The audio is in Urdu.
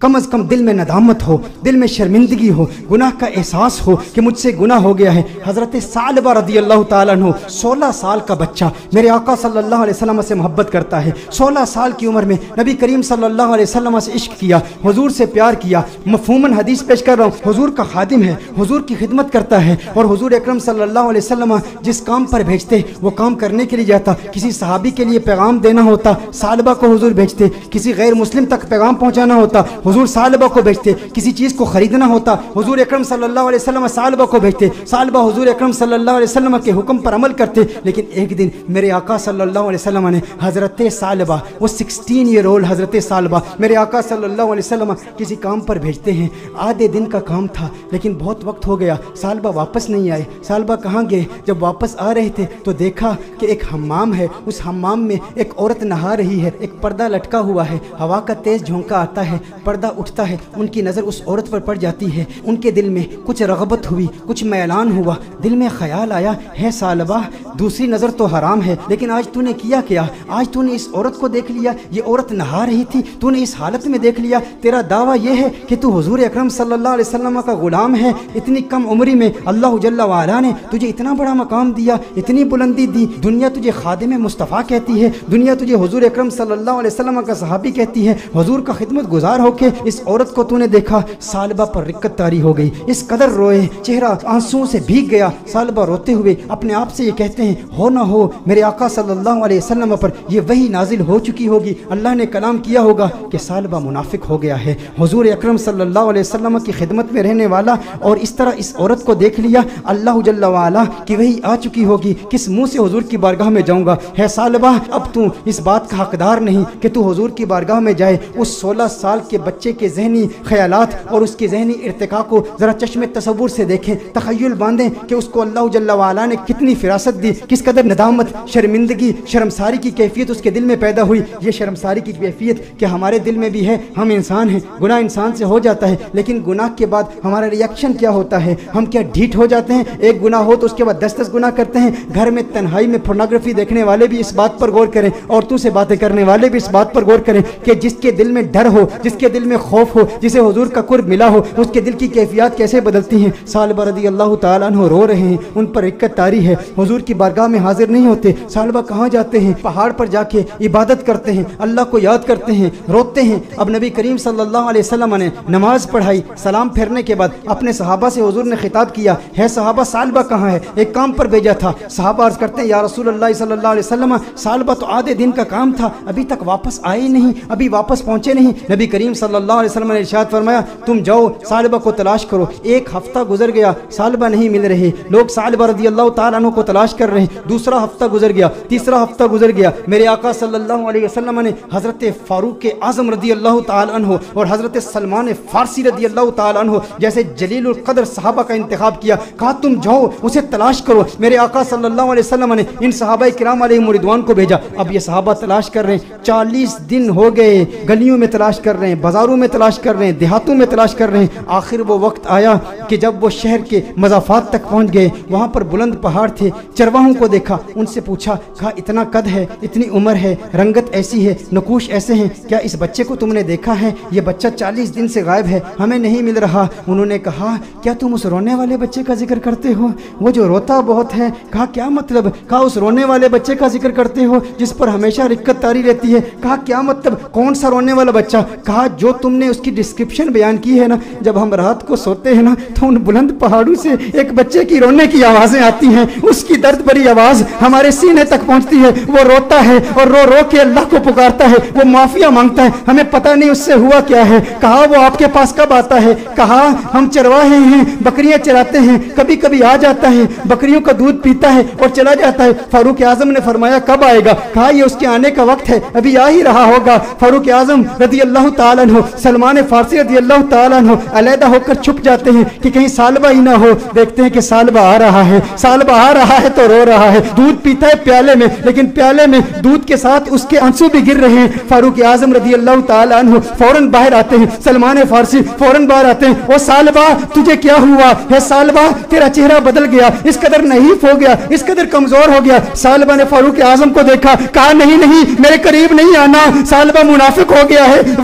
کم از کم دل میں ندامت ہو، دل میں شرمندگی ہو، گناہ کا احساس ہو کہ مجھ سے گناہ ہو گیا ہے۔ حضرت ثعلبہ رضی اللہ تعالیٰ عنہ 16 سال کا بچہ میرے آقا صلی اللہ علیہ وسلم سے محبت کرتا ہے۔ 16 سال کی عمر میں نبی کریم صلی اللہ علیہ وسلم سے عشق کیا، حضور سے پیار کیا۔ مفہوماً حدیث پیش کر رہا ہوں، حضور کا خادم ہے، حضور کی خدمت کرتا ہے، اور حضور اکرم صلی اللہ علیہ وسلم جس کام پر بھیجتے وہ کام کرنے کے لیے جاتا۔ کسی صحابی کے لیے پیغام دینا ہوتا، ثعلبہ کو حضور بھیجتے۔ کسی غیر مسلم تک پیغام پہنچانا ہوتا، حضور ثعلبہ کو بھیجتے۔ کسی چیز کو خریدنا ہوتا، حضور اکرم صلی اللہ علیہ وسلم ثعلبہ کو بھیجتے۔ ثعلبہ حضور اکرم صلی اللہ علیہ وسلم کے حکم پر عمل کرتے۔ لیکن ایک دن میرے آقا صلی اللہ علیہ وسلم نے حضرت ثعلبہ، وہ 16 ایئر اولڈ حضرت ثعلبہ میرے آقا صلی اللہ علیہ وسلم کسی کام پر بھیجتے ہیں۔ آدھے دن کا کام تھا لیکن بہت وقت ہو گیا، ثعلبہ واپس نہیں آئے۔ ثعلبہ کہاں گئے؟ جب واپس آ رہے تھے تو دیکھا کہ ایک حمام ہے، اس حمام میں ایک عورت نہا رہی ہے، ایک پردہ لٹکا ہوا ہے، ہوا کا تیز جھونکا آتا ہے، پردہ اٹھتا ہے، ان کی نظر اس عورت پر پڑ جاتی ہے۔ ان کے دل میں کچھ رغبت ہوئی، کچھ میلان ہوا، دل میں خیال آیا، ہے ثعلبہ دوسری نظر تو حرام ہے لیکن آج تو نے کیا کیا؟ آج تو نے اس عورت کو دیکھ لیا، یہ عورت نہا رہی تھی، تو نے اس حالت میں دیکھ لیا۔ تیرا دعویٰ یہ ہے کہ تو حضور اکرم صلی اللہ علیہ وسلم کا غلام ہے۔ اتنی کم عمری میں اللہ جل وعلا نے تجھے اتنا بڑا مقام دیا، اتنی بلندی دی، دنیا تجھے خادم مصطفیٰ کہتی ہے، دنیا تجھے حضور اکرم صلی اللہ علیہ وسلم کا صحابی کہتی ہے، حضور کا خدمت گزار ہو کے اس عورت کو تو نے دیکھا۔ ثعلبہ پر رقت طاری ہو گئی، اس قدر روئے، چہرہ آنسوں سے بھیگ گیا۔ ثعلبہ روتے ہوئے اپنے آپ سے یہ کہتے ہیں، ہو نہ ہو میرے آقا صلی اللہ علیہ وسلم پر یہ وحی نازل ہو چکی ہوگی، اللہ نے کلام کیا ہوگا کہ ثعلبہ منافق ہو گیا ہے، حضور اکرم صلی اللہ علیہ وسلم کی خدمت میں رہنے والا، اور اس طرح اس عورت کو دیکھ لیا، اللہ جل وعلا کی وحی آ چکی ہوگی، کس منہ سے حضور کی بارگاہ میں جاؤں گا؟ ہے ثعلبہ اب تو اس بات کا حقدار نہیں کہ تو حضور کی بارگاہ میں جائے۔ اس 16 سال کے بچے کے ذہنی خیالات اور اس کے ذہنی ارتقاء کو ذرا چشم تصور سے دیکھیں، تخیل باندھیں کہ اس کو اللہ جل وعلا نے کتنی فراست دی، کس قدر ندامت، شرمندگی، شرمساری کی کیفیت اس کے دل میں پیدا ہوئی۔ یہ شرمساری کی کیفیت کہ ہمارے دل میں بھی ہے، ہم انسان ہیں، گناہ انسان سے ہو جاتا ہے، لیکن گناہ کے بعد ہمارا ری ایکشن کیا ہوتا ہے؟ ہم کیا ڈھیٹ ہو جاتے ہیں؟ ایک گناہ ہو تو اس کے بعد 10 گناہ کرتے ہیں۔ گھر میں تنہائی میں پورنوگرافی دیکھنے والے بھی اس بات پر غور کریں، عورتوں سے باتیں کرنے والے بھی اس بات پر غور کریں کہ جس کے دل میں ڈر ہو، جس کے دل میں خوف ہو، جسے حضور کا قرب ملا ہو، اس کے دل کی کیفیات کیسے بدلتی ہیں۔ ثعلبہ رضی اللہ تعالیٰ عنہ رو رہے ہیں، ان پر رقت طاری ہے، حضور کی بارگاہ میں حاضر نہیں ہوتے۔ ثعلبہ کہاں جاتے ہیں؟ پہاڑ پر جا کے عبادت کرتے ہیں، اللہ کو یاد کرتے ہیں، روتے ہیں۔ اب نبی کریم صلی اللہ علیہ وسلم نے نماز پڑھائی، سلام پھیرنے کے بعد اپنے صحابہ سے حضور نے خطاب کیا، ہے صحابہ ثعلبہ کہاں ہے؟ ایک کام پر بھیجا تھا۔ صحابہ عرض کرتے ہیں، یا رسول اللہ صلی اللہ علیہ وسلم ثعلبہ تو آدھے دن کا کام تھا، ابھی تک واپس آئے نہیں، ابھی واپس پہنچے نہیں۔ نبی کریم صلی اللہ علیہ وسلم نے ارشاد فرمایا، تم جاؤ ثعلبہ کو تلاش کرو۔ ایک ہفتہ گزر گیا، ثعلبہ نہیں مل رہے، لوگ ثعلبہ رضی اللہ تعالیٰ عنہ کو تلاش کر رہے ہیں۔ دوسرا ہفتہ گزر گیا، تیسرا ہفتہ گزر گیا، میرے آقا صلی اللہ علیہ وسلم نے حضرت فاروق اعظم رضی اللہ تعالیٰ عنہ اور حضرت سلمان فارسی رضی اللہ تعالیٰ عنہ جیسے جلیل القدر صحابہ کا انتخاب کیا، کہا تم جاؤ اسے تلاش کرو۔ میرے آقا صلی اللہ علیہ وسلم نے ان صحابہ کرام علیہم رضوان کو بھیجا۔ اب یہ صحابہ تلاش کر رہے ہیں، 40 دن ہو گئے، گلیوں میں تلاش کر رہے ہیں، بازاروں میں تلاش کر رہے ہیں، دیہاتوں میں تلاش کر رہے ہیں۔ آخر وہ وقت آیا کہ جب وہ شہر کے مضافات تک پہنچ گئے، وہاں پر بلند پہاڑ تھے، چرواہوں کو دیکھا، ان سے پوچھا، کہا اتنا قد ہے، اتنی عمر ہے، رنگت ایسی ہے، نقوش ایسے ہیں، کیا اس بچے کو تم نے دیکھا ہے؟ یہ بچہ 40 دن سے غائب ہے، ہمیں نہیں مل رہا۔ انہوں نے کہا، کیا تم اس رونے والے بچے کا ذکر کرتے ہو، وہ جو روتا بہت ہے؟ کہا کیا مطلب؟ کہا اس رونے والے بچے کا ذکر کرتے ہو جس پر ہمیشہ رقت طاری رہتی ہے؟ کہا کیا مطلب، کون سا رونے والا بچہ؟ کہا جو تم نے اس کی ڈسکرپشن بیان کی ہے نا، جب ہم رات کو سوتے ہیں نا تو ان بلند پہاڑوں سے ایک بچے کی رونے کی آوازیں آتی ہیں، اس کی درد بھری آواز ہمارے سینے تک پہنچتی ہے، وہ روتا ہے اور رو رو کے اللہ کو پکارتا ہے، وہ معافیا مانگتا ہے، ہمیں پتہ نہیں اس سے ہوا کیا ہے۔ کہا وہ آپ کے پاس کب آتا ہے؟ کہا ہم چرواہے ہیں، بکریاں چراتے ہیں، کبھی کبھی آ جاتا ہے، بکریوں کا دودھ پیتا ہے اور چلا جاتا ہے۔ فاروق اعظم نے فرمایا کب آئے گا؟ کہا یہ اس کے آنے کا وقت ہے، ابھی آ ہی رہا ہوگا۔ فاروق اعظم رضی اللہ تعالیٰ عنہ، سلمان فارسی رضی اللہ تعالیٰ عنہ علیحدہ ہو کر چھپ جاتے ہیں کہ کہیں ثعلبہ ہی نہ ہو۔ دیکھتے ہیں کہ ثعلبہ آ رہا ہے، ثعلبہ آ رہا ہے تو رو رہا ہے، دودھ پیتا ہے پیالے میں، لیکن پیالے میں دودھ کے ساتھ اس کے آنسو بھی گر رہے ہیں۔ فاروق اعظم رضی اللہ تعالیٰ عنہ فوراً باہر آتے ہیں، سلمان فارسی فوراً باہر آتے ہیں، او ثعلبہ تجھے کیا ہوا ہے؟ ثعلبہ تیرا چہرہ بدل گیا، اس قدر نحیف ہو گیا، اس قدر کمزور ہو گیا۔ ثعلبہ نے فاروق اعظم کو دیکھا، کہا نہیں نہیں میرے قریب نہیں آنا، ثعلبہ منافق ہو گیا ہے،